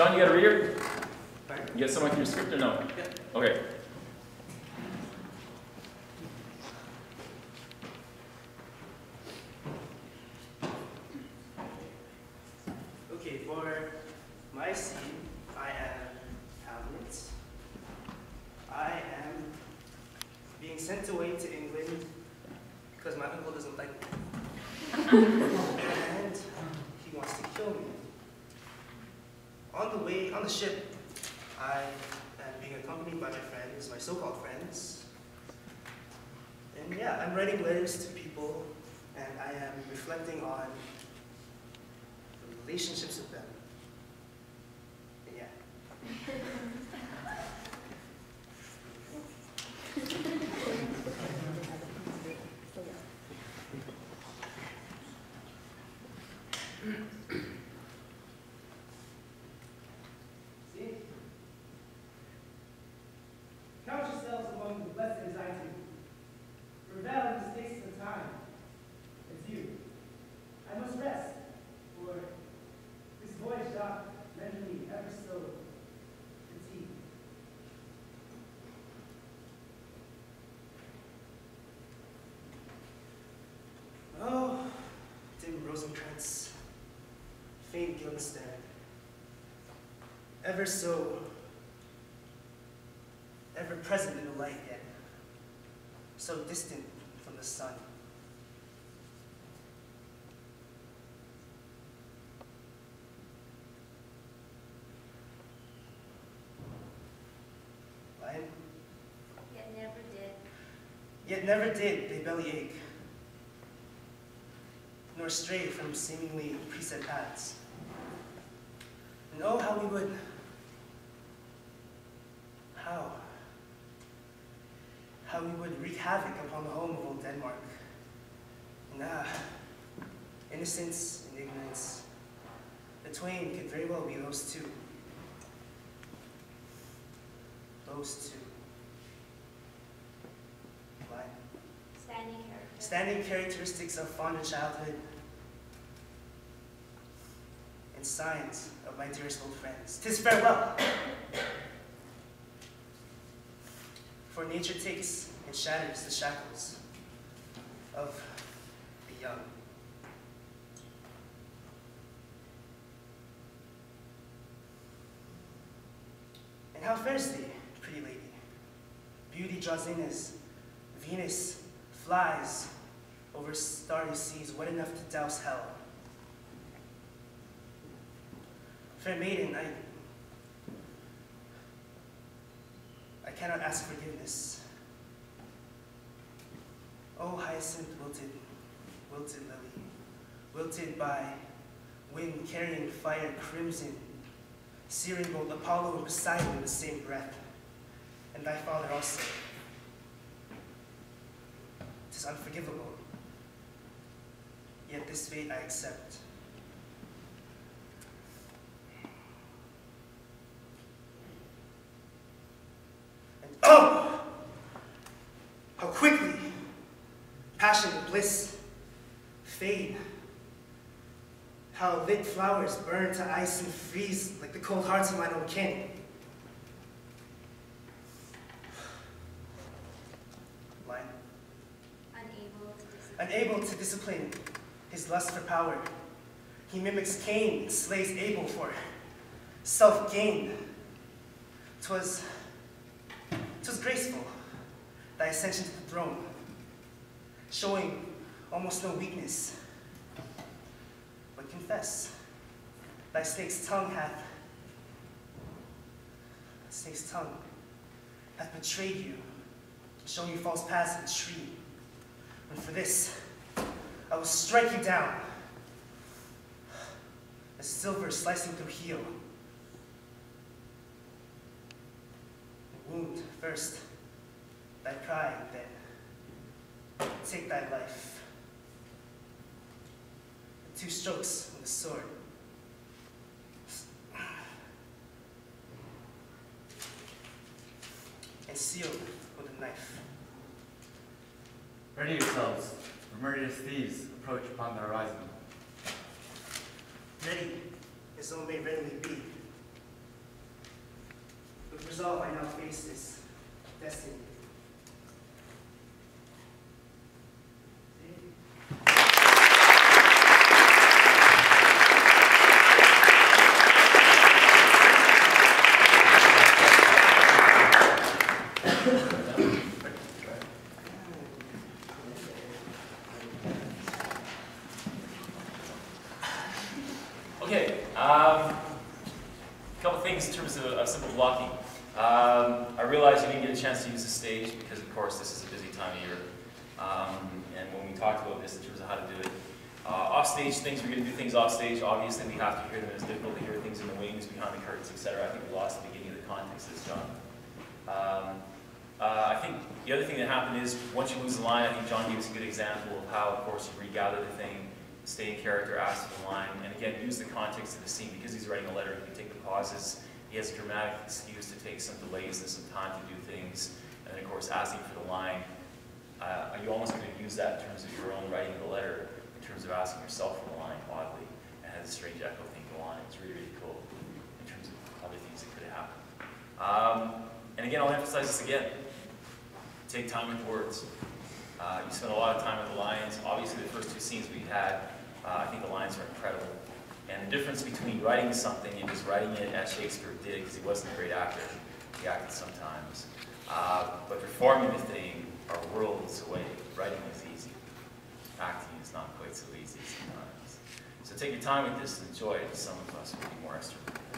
John, you got a reader? Pardon? You got someone with your script or no? Yeah. Okay. Okay, for my scene, I am Hamlet. I am being sent away to England because my uncle doesn't like me. And he wants to kill me. On the ship, I am being accompanied by my friends, my so-called friends. And yeah, I'm writing letters to people, and I am reflecting on the relationships with them. And yeah. See? Count yourselves among the blessed as I do. Rebel in the space of time. It's you. I must rest, for this voyage doth render me ever so fatigued. Oh, dim Rosencrantz, faint Guildenstern, ever present in the light yet, so distant from the sun. Lion? Yet never did they bellyache, nor stray from seemingly preset paths. And oh, how we would wreak havoc upon the home of old Denmark. And innocence and ignorance, the twain could very well be those two. Those two. Line. Standing characteristics of fonder childhood and signs of my dearest old friends. 'Tis farewell. For nature takes and shatters the shackles of the young. And how fares thee, pretty lady? Beauty draws in as Venus flies over starry seas, wet enough to douse hell. Fair maiden, I cannot ask forgiveness. Oh, hyacinth wilted lily, wilted by wind carrying fire crimson, searing both Apollo and Poseidon in the same breath, and thy father also. 'Tis unforgivable, yet this fate I accept. Oh! How quickly passion and bliss fade. How lit flowers burn to ice and freeze like the cold hearts of mine own kin. Line. Unable to discipline his lust for power, he mimics Cain and slays Abel for self-gain. 'Twas graceful, thy ascension to the throne, showing almost no weakness. But confess, thy snake's tongue hath betrayed you, showing you false paths in the tree. And for this, I will strike you down, as silver slicing through heel. Wound first thy pride, then take thy life. The 2 strokes with the sword. And sealed with a knife. Ready yourselves, for murderous thieves approach upon the horizon. Ready, as though may readily be. With resolve, I now face this destiny. Okay, a couple things in terms of simple blocking. I realize you didn't get a chance to use the stage because, of course, this is a busy time of year. And when we talked about this in terms of how to do it, off-stage things, we're going to do things off-stage. Obviously, we have to hear them. It's difficult to hear things in the wings, behind the curtains, etc. I think we lost the beginning of the context of this, John. I think the other thing that happened is, once you lose the line, I think John gave us a good example of how, of course, you regather the thing, stay in character, ask for the line, and again, use the context of the scene. Because he's writing a letter, he can take the pauses. He has a dramatic excuse to take some delays and some time to do things. And then, of course, asking for the line. Are you almost going to use that in terms of your own writing of the letter, in terms of asking yourself for the line, oddly, and has a strange echo thing go on? It's really, really cool in terms of other things that could have happened. And again, I'll emphasize this again. Take time with words. You spend a lot of time with the lines. Obviously, the first two scenes we had, I think the lines are incredible. And the difference between writing something and just writing it as Shakespeare did, because he wasn't a great actor, he acted sometimes. But performing the thing are worlds away. Writing is easy. Acting is not quite so easy sometimes. So take your time with this and enjoy it. Some of us will be more extroverted.